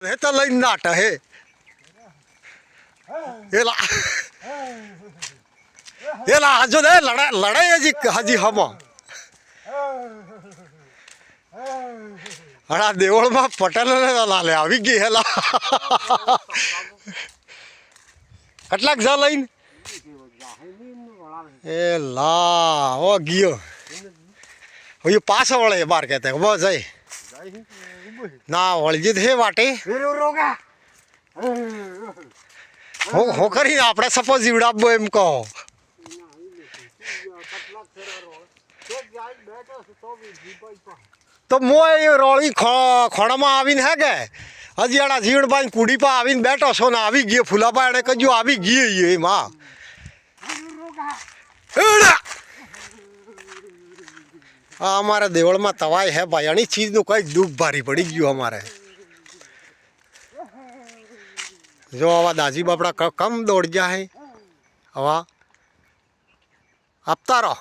हे तो लई नाट है એલા હજુ દે લડાઈ હજી હમ હણા દેવળમાં પટેલ લાલે આવી ગઈ હેલા કેટલાક જા લઈને એ લા ઓ ગયો હવે પાછો વળે બાર કહેતા બસ જાય ના વળજી હે વાટે હું કરીને આપણે સપોઝ જીવડાવવો એમ કહો તો મોય રોળી ખોડામાં આવીને હે કે હજી આડા જીવડભાઈ કુડી પા આવીને બેઠો છો ને આવી ગયો ફૂલાપા એને કજુ આવી ગઈ એમાં હા અમારે દેવળમાં તવાય હે ભાઈ આની ચીજનું કઈ દુઃખ ભારી પડી ગયું અમારે જો આવા દાજી બાપડા કમ દોડ ગયા હે હવા આપતા રહો